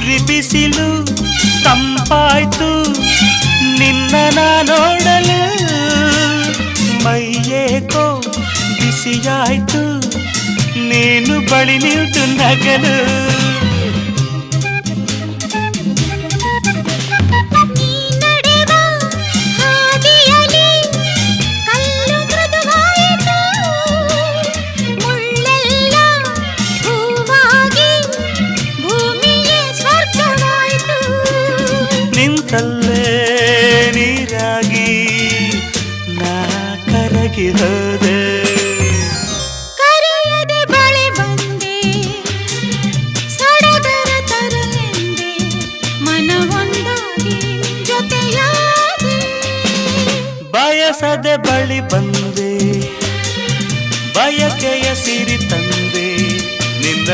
ಉರಿ ಬಿಸಿಲು ತಂಪಾಯ್ತು ನಿನ್ನ ನೋಡಲು ಮೈಯೇಕೋ ಬಿಸಿಯಾಯ್ತು ನೀನು ಬಳಿ ನಿಂತು ನಗಲು ನಿಂತಲ್ಲೇ ನೀರಾಗಿ ನಾ ಕರಗಿ ಹೋದೆ ಕರೆಯದೆ ಬಳಿ ಬಂದೆ ಸಡಗರ ತರಲೆಂದೆ ಮನವೊಂದಾಗಿ ಜೊತೆಯಾದೆ ಬಯಸದೆ ಬಳಿ ಬಂದೆ ಬಯಕೆಯ ಸಿರಿ ತಂದೆ ನಿನ್ನ